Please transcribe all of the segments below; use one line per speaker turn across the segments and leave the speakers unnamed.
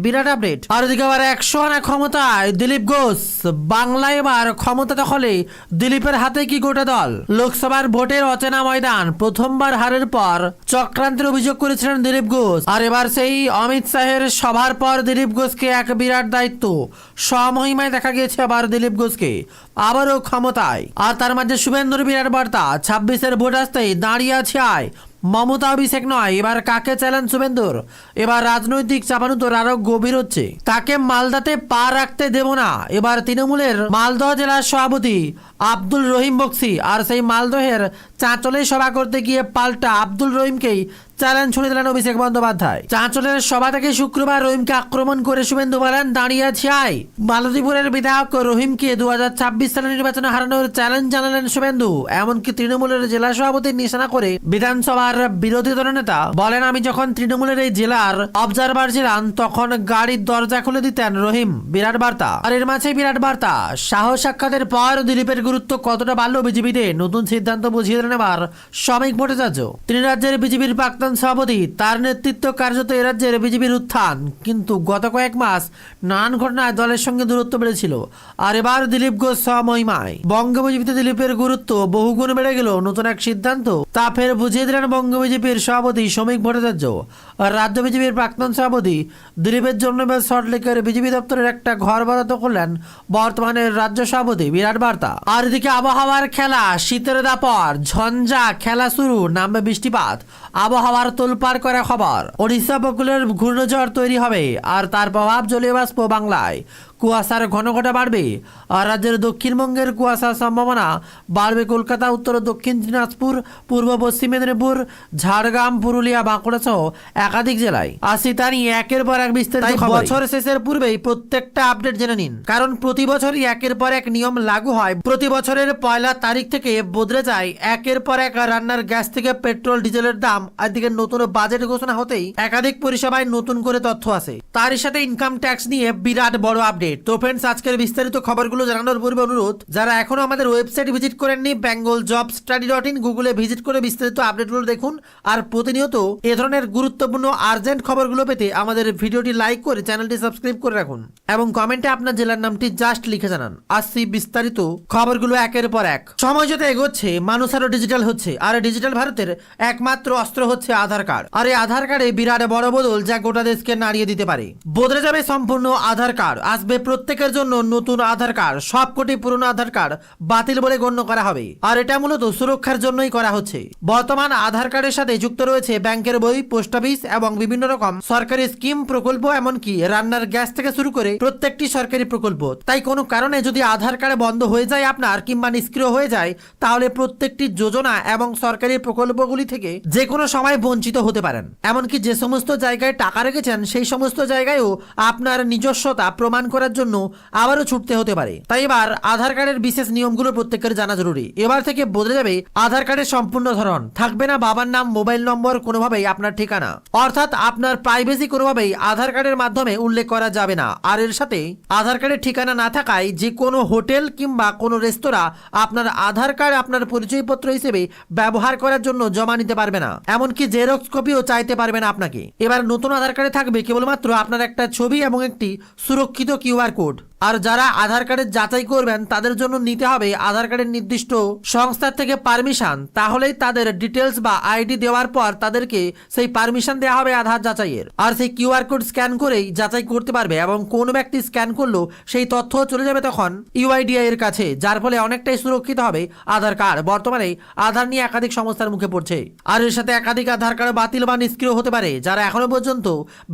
বিরাট update. আর ওদিকে আবার 100 আনা ক্ষমতায় দিলীপ ঘোষ। বাংলায় এবার ক্ষমতা দখলে দিলীপের হাতে কি গোটা দল। লোকসভার ভোটের অচেনা ময়দান, প্রথমবার হারের পর চক্রান্তের অভিযোগ করেছিলেন দিলীপ ঘোষ। আর এবার সেই অমিত শাহের সভার পর দিলীপ ঘোষকে এক বিরাট দায়িত্ব। স্বমহিমায় দেখা গিয়েছে আবার দিলীপ ঘোষকে আবারও ক্ষমতায়। আর তার মাঝে শুভেন্দুর বিরাট বার্তা, 26-এর ভোট আসতেই দাঁড়িয়ে আছে আয়। মমতা অভিষেক নয়, এবার কাকে চ্যালেঞ্জ শুভেন্দুর। এবার রাজনৈতিক চাপানুতোর আরো গভীর হচ্ছে। তাকে মালদাতে পা রাখতে দেব না, এবার তৃণমূলের মালদহ জেলার সভাপতি আব্দুল রহিম বক্সি। আর সেই মালদহের চাঁচলে সভা করতে গিয়ে পাল্টা আব্দুল রহিমকেই চ্যালেঞ্জ ছুড়ে দিলেন অভিষেক বন্দ্যোপাধ্যায়। চাঁচলের সভা থেকে শুক্রবার রহিমকে আক্রমণ করে শুভেন্দু বলেন, দাঁড়িয়ে আছি আয়। মালতীপুরের বিধায়ক রহিমকে 2026 সালের নির্বাচনে হারানোর চ্যালেঞ্জ জানালেন শুভেন্দু। এমনকি তৃণমূলের জেলা সভাপতির নিশানা করে বিধানসভার বিরোধী দলনেতা বলেন, আমি যখন তৃণমূলের এই জেলার অবজারভার ছিলাম তখন গাড়ির দরজা খুলে দিতেন রহিম। বিরাট বার্তা। আর এর মাঝে বিরাট বার্তা, সাহস সাক্ষাতের পর দিলীপের গুরুত্ব কতটা বাড়লো বিজেপিতে, নতুন সিদ্ধান্ত বুঝিয়ে দেন এবার শ্রমিক ভট্টাচার্য। তিনি রাজ্যের বিজেপির প্রাক্তন সভাপতি, তার নেতৃত্ব কার্যত এ রাজ্যের বিজেপির উত্থান। কিন্তু গত কয়েক মাস নানান ঘটনায় দলের সঙ্গে দূরত্ব বেড়েছিল। আর এবার দিলীপ ঘোষ স্বমহিমায়। বঙ্গ বিজেপিতে দিলীপের গুরুত্ব বহুগুণ বেড়ে গেল। নতুন এক সিদ্ধান্ত তা ফের বুঝিয়ে দিলেন বঙ্গ বিজেপির সভাপতি শ্রমিক ভট্টাচার্য। আর রাজ্য বিজেপির প্রাক্তন সভাপতি দিলীপের জন্য সল্টলেকের বিজেপি দপ্তরের একটা ঘর বরাদ্দ করলেন বর্তমানের রাজ্য সভাপতি। বিরাট বার্তা। আর এদিকে আবহাওয়ার খেলা, শীতের দাপট, ঝঞ্ঝা খেলা শুরু, নামবে বৃষ্টিপাত। আবহাওয়ার তোলপাড় করা খবর, ওড়িশা উপকূলের ঘূর্ণিঝড় তৈরি হবে। আর তার প্রভাব জলীয় বাষ্প বাংলায়। কুয়াশার ঘনঘটা বাড়বে। আর রাজ্যের দক্ষিণবঙ্গের কুয়াশার সম্ভাবনা বাড়বে কলকাতা, উত্তর ও দক্ষিণ দিনাজপুর, পূর্ব পশ্চিম মেদিনীপুর, ঝাড়গ্রাম, পুরুলিয়া, বাঁকুড়া সহ একাধিক জেলায়। আসি তা নিয়ে একের পর এক বিস্তারিত খবর। বছর শেষের পূর্বেই প্রত্যেকটা আপডেট জেনে নিন, কারণ প্রতি বছরই একের পর এক নিয়ম লাগু হয়। প্রতি বছরের 1 তারিখ থেকে বদলে যায় একের পর এক রান্নার গ্যাস থেকে পেট্রোল ডিজেলের দাম। আর দিকে নতুন বাজেট ঘোষণা হতেই একাধিক পরিষেবায় নতুন করে তথ্য আসে। তারই সাথে ইনকাম ট্যাক্স নিয়ে বিরাট বড় আপডেট। তো ফ্রেন্ডস, আজকের বিস্তারিত খবরগুলো জানানোর পূর্বে অনুরোধ, যারা এখনো আমাদের ওয়েবসাইট ভিজিট করেননি bengaljobstudy.in, গুগলে ভিজিট করে বিস্তারিত আপডেটগুলো দেখুন। আর প্রতিনিয়ত এ ধরনের গুরুত্বপূর্ণ আর্জেন্ট খবরগুলো পেতে আমাদের ভিডিওটি লাইক করে চ্যানেলটি সাবস্ক্রাইব করে রাখুন এবং কমেন্টে আপনার জেলার নামটি জাস্ট লিখে জানান। আসছি বিস্তারিত খবরগুলো একের পর এক। সময় যত এগোচ্ছে মানুষ আরো ডিজিটাল হচ্ছে। আর ডিজিটাল ভারতের একমাত্র অস্ত্র হচ্ছে আধার কার্ড। আর এই আধার কার্ডে বিরাট বড় বদল, যা গোটা দেশকে নাড়িয়ে দিতে পারে। বদলে যাবে সম্পূর্ণ আধার কার্ড, আসবে প্রত্যেকের জন্য নতুন আধার কার্ড। সবকটি পুরনো আধার কার্ড বাতিল বলে গণ্য করা হবে। আর এটা মূলত সুরক্ষার জন্যই করা হচ্ছে। বর্তমান আধার কার্ডের সাথে যুক্ত রয়েছে ব্যাংকের বই, পোস্ট অফিস এবং বিভিন্ন রকম সরকারি স্কিম, প্রকল্প, এমনকি রান্নার গ্যাস থেকে শুরু করে প্রত্যেকটি সরকারি প্রকল্প। তাই কোনো কারণে যদি আধার কার্ড বন্ধ হয়ে যায় আপনার, কিংবা নিষ্ক্রিয় হয়ে যায়, তাহলে প্রত্যেকটি যোজনা এবং সরকারি প্রকল্পগুলি থেকে যে কোনো সময় বঞ্চিত হতে পারেন। এমনকি যে সমস্ত জায়গায় টাকা রেখেছেন সেই সমস্ত জায়গায়ও আপনার নিজস্বতা প্রমাণ করার জন্য আবারও ছুটতে হতে পারে। তাই এবার আধার কার্ডের বিশেষ নিয়মগুলো প্রত্যেকের জানা জরুরি। এবার থেকে বদলে যাবে আধার কার্ডের সম্পূর্ণ ধরন। থাকবে না বাবার নাম, মোবাইল নম্বর, কোনোভাবেই আপনার ঠিকানা, অর্থাৎ আপনার প্রাইভেসি কোনোভাবেই আধার কার্ডের মাধ্যমে উল্লেখ করা যাবে না। আর এর সাথে আধার কার্ডের ঠিকানা না থাকায় যে কোনো হোটেল কিংবা কোনো রেস্তোরাঁ আপনার আধার কার্ড আপনার পরিচয়পত্র হিসেবে ব্যবহার করার জন্য জমা নিতে পারবে না। এমনকি জেরক্স কপিও চাইতে পারবে না আপনাকে। এবার নতুন আধার কার্ডে থাকবে কেবলমাত্র আপনার একটা ছবি এবং একটি সুরক্ষিত কিউআর কোড। আর যারা আধার কার্ডের যাচাই করবেন তাদের জন্য নিতে হবে আধার কার্ডের নির্দিষ্ট সংস্থার থেকে পারমিশন। তাহলেই তাদের ডিটেলস বা আইডি দেওয়ার পর তাদেরকে সেই পারমিশন দেওয়া হবে আধার যাচাইয়ের। আর সেই কিউআর কোড স্ক্যান করেই যাচাই করতে পারবে এবং কোন ব্যক্তি স্ক্যান করলো সেই তথ্য চলে যাবে তখন ইউআইডিআই এর কাছে, যার ফলে অনেকটাই সুরক্ষিত হবে আধার কার্ড। বর্তমানে আধার নিয়ে একাধিক সমস্যার মুখে পড়ছে। আর এর সাথে একাধিক আধার কার্ড বাতিল বা নিষ্ক্রিয় হতে পারে। যারা এখনো পর্যন্ত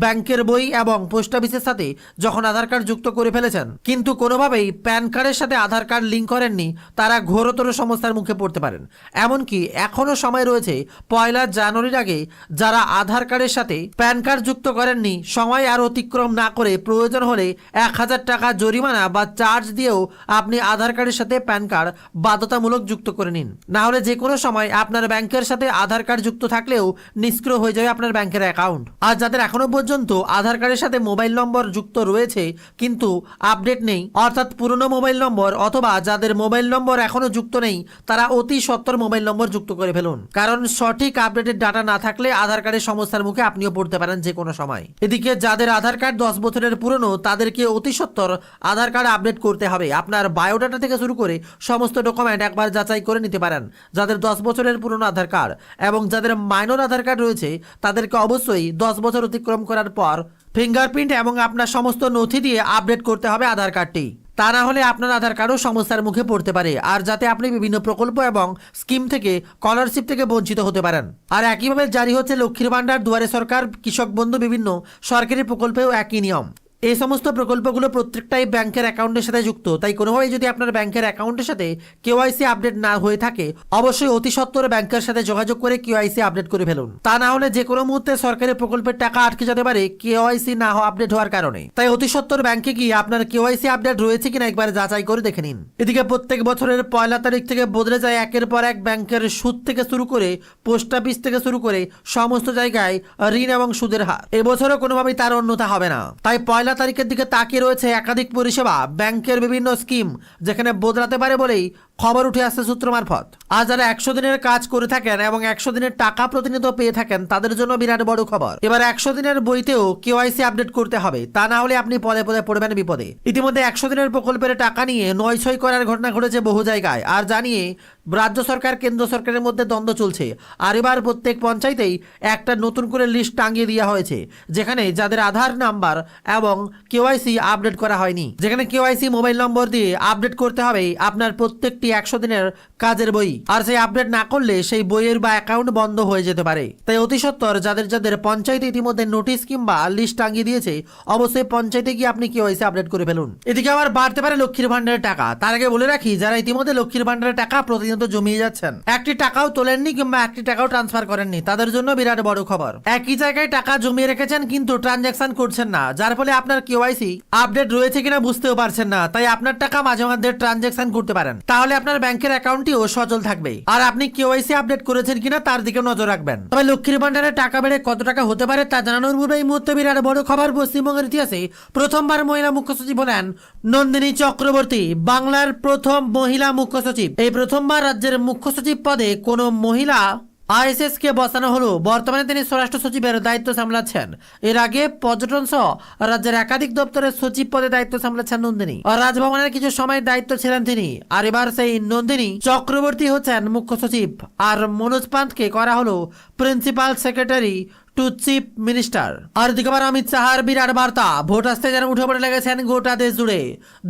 ব্যাংকের বই এবং পোস্ট অফিসের সাথে যখন আধার কার্ড যুক্ত করে ফেলেছেন কিন্তু কোনোভাবেই প্যান কার্ডের সাথে আধার কার্ড লিঙ্ক করেননি, তারা ঘোরতর সমস্যার মুখে পড়তে পারেন। এমনকি এখনো সময় রয়েছে 1 জানুয়ারির আগে যারা আধার কার্ডের সাথে প্যান কার্ড যুক্ত করেননি, সময় আর অতিক্রম না করে প্রয়োজন হলে 1000 টাকা জরিমানা বা চার্জ দিয়েও আপনি আধার কার্ডের সাথে প্যান কার্ড বাধ্যতামূলক যুক্ত করে নিন। না হলে যে কোনো সময় আপনার ব্যাংকের সাথে আধার কার্ড যুক্ত থাকলেও নিষ্ক্রিয় হয়ে যাবে আপনার ব্যাংকের অ্যাকাউন্ট। আর যাদের এখনো পর্যন্ত আধার কার্ডের সাথে মোবাইল নম্বর যুক্ত রয়েছে কিন্তু আপডেট আপডেট নেই, অর্থাৎ পুরনো মোবাইল নম্বর অথবা যাদের মোবাইল নম্বর এখনো যুক্ত নেই তারা অতি সত্বর মোবাইল নম্বর যুক্ত করে ফেলুন, কারণ সঠিক আপডেটেড ডাটা না থাকলে আধার কার্ডের সমস্যার মুখে আপনিও পড়তে পারেন যে কোনো সময়। এদিকে যাদের আধার কার্ড 10 বছরের পুরনো তাদেরকে অতি সত্বর আধার কার্ড আপডেট করতে হবে। আপনার বায়োডাটা থেকে শুরু করে সমস্ত ডকুমেন্ট একবার যাচাই করে নিতে পারেন। যাদের 10 বছরের পুরনো আধার কার্ড এবং যাদের মাইনর আধার কার্ড রয়েছে তাদেরকে অবশ্যই 10 বছর অতিক্রম করার পর ফিঙ্গারপ্রিন্ট এবং আপনার সমস্ত নথি দিয়ে আপডেট করতে হবে আধার কার্ডটি, তা না হলে আপনার আধার কার্ডও সমস্যার মুখে পড়তে পারে। আর যাতে আপনি বিভিন্ন প্রকল্প এবং স্কিম থেকে স্কলারশিপ থেকে বঞ্চিত হতে পারেন। আর একইভাবে জারি হচ্ছে লক্ষ্মীর ভান্ডার, দুয়ারে সরকার, কৃষক বন্ধু, বিভিন্ন সরকারি প্রকল্পেও একই নিয়ম। এই সমস্ত প্রকল্পগুলো প্রত্যেকটাই ব্যাংকের অ্যাকাউন্টের সাথে যুক্ত, তাই কোনোভাবেই যদি আপনার ব্যাংকের অ্যাকাউন্টের সাথে কেওয়াইসি আপডেট না হয়ে থাকে অবশ্যই অতি সত্বর ব্যাংকের সাথে যোগাযোগ করে কেওয়াইসি আপডেট করে ফেলুন, তা না হলে যে কোনো মুহূর্তে সরকারি প্রকল্পের টাকা আটকে যেতে পারে কেওয়াইসি না আপডেট হওয়ার কারণে। তাই অতি সত্বর ব্যাংকে গিয়ে আপনার কেওয়াইসি আপডেট রয়েছে কিনা একবার যাচাই করে দেখে নিন। এদিকে প্রত্যেক বছরের 1 তারিখ থেকে বদলে যায় একের পর এক ব্যাংকের সুদ থেকে শুরু করে পোস্ট অফিস থেকে শুরু করে সমস্ত জায়গায় ঋণ এবং সুদের হার। এবছরও কোনোভাবেই তার অন্যথা হবে না। তাই 1 তারিখের দিকে তাকিয়ে রয়েছে একাধিক পরিষেবা, ব্যাংকের বিভিন্ন স্কিম যেখানে বদলাতে পারে বলেই খবর উঠে আসছে সূত্র মারফত। আর যারা 100 দিনের কাজ করে থাকেন এবং 100 দিনের টাকা প্রতিনিয়ত পেয়ে থাকেন তাদের জন্য বিরাট বড় খবর। এবার 100 দিনের বইতেও কেওয়াইসি আপডেট করতে হবে, তা না হলে আপনি পদে পদে পড়বেন বিপদে। ইতিমধ্যে 100 দিনের প্রকল্পের টাকা নিয়ে নয়ছয় করার ঘটনা ঘটেছে বহু জায়গায়, আর জানিয়ে রাজ্য সরকার কেন্দ্র সরকারের মধ্যে দ্বন্দ্ব চলছে। আর এবার প্রত্যেক পঞ্চায়েতেই একটা নতুন করে লিস্ট টাঙিয়ে দেওয়া হয়েছে যেখানে যাদের আধার নাম্বার এবং কেওয়াইসি আপডেট করা হয়নি, যেখানে কেওয়াইসি মোবাইল নম্বর দিয়ে আপডেট করতে হবে আপনার প্রত্যেকটি 100 দিনের কাজের বই। আর সেই আপডেট না করলে সেই বইয়ের বা অ্যাকাউন্ট বন্ধ হয়ে যেতে পারে। তাই অতি সত্বর যাদের যাদের পঞ্চায়েতে ইতিমধ্যে নোটিশ কিংবা লিস্ট টাঙিয়ে দিয়েছে অবশ্যই পঞ্চায়েতে গিয়ে আপনি কেওয়াইসি আপডেট করে ফেলুন। এদিকে আবার বাড়তে পারে লক্ষ্মীর ভান্ডারের টাকা। তার আগে বলে রাখি, যারা ইতিমধ্যে লক্ষ্মীর ভান্ডারের টাকা প্রতিনিয়ত জমিয়ে যাচ্ছেন, একটি টাকাও তোলেননি কিংবা একটি টাকাও ট্রান্সফার করেননি, তাদের জন্য বিরাট বড় খবর। একই জায়গায় টাকা জমিয়ে রেখেছেন কিন্তু ট্রানজাকশন করছেন না, যার ফলে আপনার কেওয়াইসি আপডেট রয়েছে কিনা বুঝতেও পারছেন না। তাই আপনার টাকা মাঝে মাঝে ট্রানজাকশন করতে পারেন, তাহলে আপনার ব্যাংকের অ্যাকাউন্টটিও সচল থাকবে। আর আপনি কেওয়াইসি আপডেট করেছেন কিনা তার দিকে নজর রাখবেন। তবে লক্ষ্মীর ভান্ডারের টাকা বেড়ে কত টাকা হতে পারে তা জানানোর পূর্বে এই মুহূর্তে বিরাট বড় খবর। পশ্চিমবঙ্গের ইতিহাসে প্রথমবার মহিলা মুখ্য সচিব হলেন নন্দিনী চক্রবর্তী, বাংলার প্রথম মহিলা মুখ্য সচিব। এই প্রথমবার রাজ্যের মুখ্য সচিব পদে কোনো মহিলা আইএসএস কে বসানো হলো। বর্তমানে তিনি স্বরাষ্ট্র সচিবের দায়িত্ব সামলাচ্ছেন। এর আগে পর্যটন সহ রাজ্যের একাধিক দপ্তরের সচিব পদে দায়িত্ব সামলাচ্ছেন নন্দিনী। আর রাজভবনের কিছু সময় দায়িত্ব ছিলেন তিনি। আর এবার সেই নন্দিনী চক্রবর্তী হচ্ছেন মুখ্য সচিব। আর মনোজ পান্তকে করা হলো principal secretary to chief minister. আর দিকে অমিত শাহর বিরাট বার্তা, ভোট আসতে যেন উঠে পড়ে লেগেছেন গোটা দেশ জুড়ে।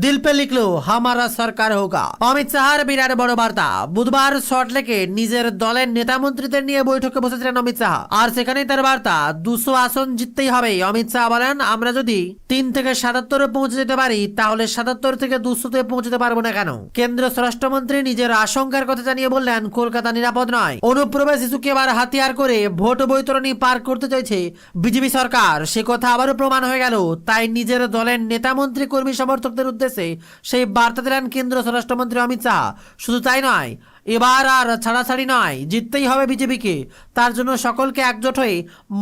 দিল পে লিখলো হামারা সরকার হোগা। অমিত শাহর বিরাট বড় বার্তা। বুধবার সল্টলেকে নিজের দলের নেতা মন্ত্রীদের নিয়ে বৈঠকে বসেছিলেন অমিত শাহ। আর সেখানেই তার বার্তা, 200 আসন জিততেই হবে। অমিত শাহ বলেন, আমরা যদি 3 থেকে 77 পৌঁছে যেতে পারি তাহলে 77 থেকে 200-তে পৌঁছতে পারবো না কেন? কেন্দ্রীয় স্বরাষ্ট্রমন্ত্রী নিজের আশঙ্কার কথা জানিয়ে বললেন, কলকাতা নিরাপদ নয়। অনুপ্রবেশ শিশুকে এবার হাতিয়ার করে ভোট বৈতরণী পার করতে চাইছে বিজেপি সরকার, সে কথা আবারও প্রমাণ হয়ে গেল। তাই নিজের দলের নেতা মন্ত্রী কর্মী সমর্থকদের উদ্দেশ্যে সেই বার্তা দিলেন কেন্দ্রীয় স্বরাষ্ট্রমন্ত্রী অমিত শাহ। শুধু তাই নয়, এবার আর ছাড়াছাড়ি নয়, জিততেই হবে বিজেপিকে। তার জন্য সকলকে একজোট হয়ে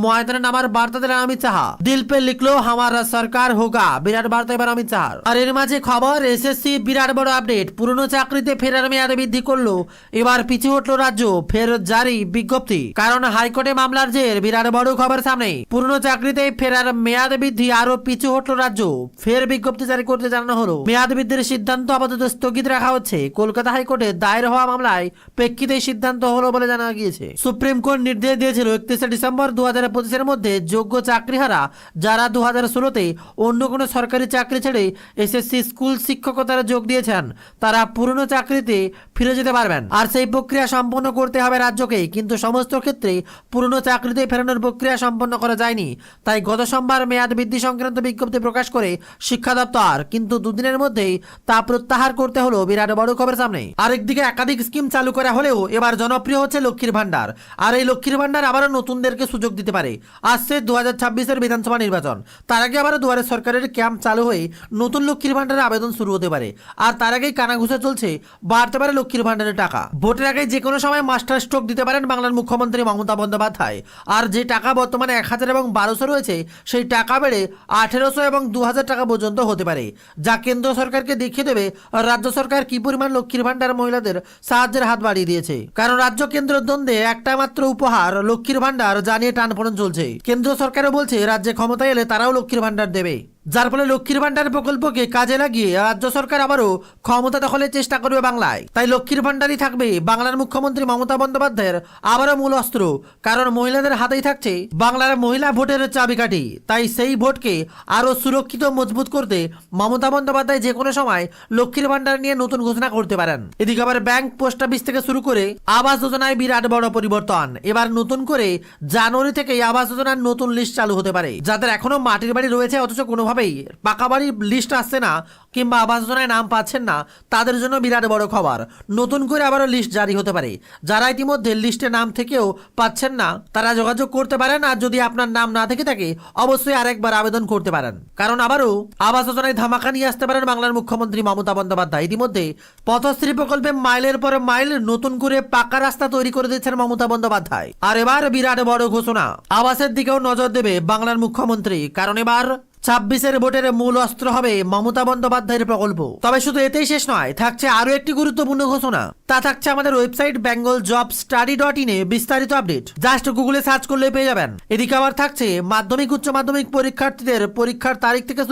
ময়দানে নামার বার্তা দিলেন অমিত শাহ। দিল পে লিখলো হামারা সরকার হোগা, বিরাট বার্তা এবার অমিত শাহ। আর এর মাঝে খবর, এসএসসি বিরাট বড় আপডেট, পুরনো চাকরিতে ফেরার মেয়াদ বৃদ্ধি করলো। এবার পিছু হটলো রাজ্য, ফের জারি বিজ্ঞপ্তি। কারণ হাইকোর্টে মামলার জের, বিরাট বড় খবর সামনে। পুরনো চাকরিতে ফেরার মেয়াদ বৃদ্ধি আরো পিছু হটলো রাজ্য, ফের বিজ্ঞপ্তি জারি করতে জানানো হলো। মেয়াদ বৃদ্ধির সিদ্ধান্ত আপাতত স্থগিত রাখা হচ্ছে। কলকাতা হাইকোর্টে দায়ের হওয়া মামলায় প্রেক্ষিতে সিদ্ধান্ত হলো বলে জানা গিয়েছে। সুপ্রিম কোর্ট নির্দেশ দিয়েছিল 31 ডিসেম্বর 2025-এর মধ্যে যোগ্য চাকরিহারা যারা 2016-তে অন্য কোনো সরকারি চাকরি ছেড়ে এসএসসি স্কুল শিক্ষকতার যোগ দিয়েছেন তারা পুরনো চাকরিতে ফিরে যেতে পারবেন। আর সেই প্রক্রিয়া সম্পন্ন করতে হবে রাজ্যকে, কিন্তু সমস্ত ক্ষেত্রে পুরনো চাকরিতে ফেরানোর প্রক্রিয়া সম্পন্ন করা যায়নি। তাই গত সোমবার মেয়াদ বৃদ্ধি সংক্রান্ত বিজ্ঞপ্তি প্রকাশ করে শিক্ষা দপ্তর, কিন্তু দুদিনের মধ্যেই তা প্রত্যাহার করতে হলো। বিরাট বড় খবর সামনে। আরেকদিকে একাধিক স্কিম চালু করা হলেও এবার জনপ্রিয় হচ্ছে লক্ষ্মীর ভান্ডার। আর এই লক্ষ্মীর ভান্ডার আবারও নতুনদেরকে সুযোগ দিতে পারে। আসছে 2026-এর বিধানসভা নির্বাচন, তার আগে আবারও দুয়ারে সরকারের ক্যাম্প চালু হয়ে নতুন লক্ষ্মীর ভান্ডারের আবেদন শুরু হতে পারে। আর তার আগেই কানাঘুষা চলছে বাড়তে পারে লক্ষ্মীর ভান্ডারের টাকা। ভোটের আগে যে কোনো সময় মাস্টার স্ট্রোক দিতে পারেন বাংলার মুখ্যমন্ত্রী মমতা বন্দ্যোপাধ্যায়। আর যে টাকা বর্তমানে 1000 এবং 1200 রয়েছে, সেই টাকা বেড়ে 1800 এবং 2000 টাকা পর্যন্ত হতে পারে, যা কেন্দ্র সরকারকে দেখিয়ে দেবে রাজ্য সরকার কি পরিমাণ লক্ষ্মীর ভান্ডার মহিলাদের সাহায্যের হাত বাড়িয়ে দিয়েছে। কারণ রাজ্য কেন্দ্রের দ্বন্দ্বে একটা মাত্র উপহার লক্ষ্মীর ভান্ডার জানিয়ে টানপোড়েন চলছে। কেন্দ্র সরকারও বলছে রাজ্যে ক্ষমতায় এলে তারাও লক্ষ্মীর ভান্ডার দেবে, যার ফলে লক্ষ্মীর ভান্ডার প্রকল্পকে কাজে লাগিয়ে রাজ্য সরকার আবারও ক্ষমতা দখলের চেষ্টা করবে বাংলায়। তাই লক্ষ্মীর ভান্ডারই থাকবে বাংলার মুখ্যমন্ত্রী মমতা বন্দ্যোপাধ্যায়ের আবারও মূল অস্ত্র, কারণ মহিলাদের হাতেই থাকছে বাংলার মহিলা ভোটের চাবিকাঠি। তাই সেই ভোটকে আরও সুরক্ষিত মজবুত করতে মমতা বন্দ্যোপাধ্যায় যে কোনো সময় লক্ষ্মীর ভান্ডার নিয়ে নতুন ঘোষণা করতে পারেন। এদিকে আবার ব্যাংক, পোস্ট অফিস থেকে শুরু করে আবাস যোজনায় বিরাট বড় পরিবর্তন। এবার নতুন করে জানুয়ারি থেকে আবাস যোজনার নতুন লিস্ট চালু হতে পারে। যাদের এখনো মাটির বাড়ি রয়েছে অথচ কোনোভাবেই পাকা বাড়ির লিস্ট আসছে না কিংবা আবাস যোজনায় নাম পাচ্ছেন না, তাদের জন্য বিরাট বড় খবর। নতুন করে আবারও লিস্ট জারি হতে পারে। যারা ইতিমধ্যে লিস্টে নাম থেকেও পাচ্ছেন না, তারা যোগাযোগ করতে পারেন। আর যদি আপনার নাম না থেকে থাকে, অবশ্যই আরেকবার আবেদন করতে পারেন, কারণ আবারও আবাস যোজনায় ধামাকা নিয়ে আসতে পারেন বাংলার মুখ্যমন্ত্রী মমতা বন্দ্যোপাধ্যায়। ইতিমধ্যে পথশ্রী প্রকল্পে মাইলের পর মাইল নতুন করে পাকা রাস্তা তৈরি করে দিচ্ছেন মমতা বন্দ্যোপাধ্যায়। আর এবার বিরাট বড় ঘোষণা, আবাসের দিকেও নজর দেবে বাংলার মুখ্যমন্ত্রী, কারণ এবার 26-এর ভোটের মূল অস্ত্র হবে মমতা বন্দ্যোপাধ্যায়ের প্রকল্প। তবে শুধু এতেই শেষ নয়, থাকছে আরো একটি গুরুত্বপূর্ণ ঘোষণা। তা থাকছে আমাদের ওয়েবসাইট bengalJobStudy.in এ বিস্তারিত আপডেট। জাস্ট গুগলে সার্চ করলে পেয়ে যাবেন। এদিকে আবার থাকছে মাধ্যমিক, উচ্চ মাধ্যমিক পরীক্ষার্থীদের পরীক্ষার তারিখ থেকে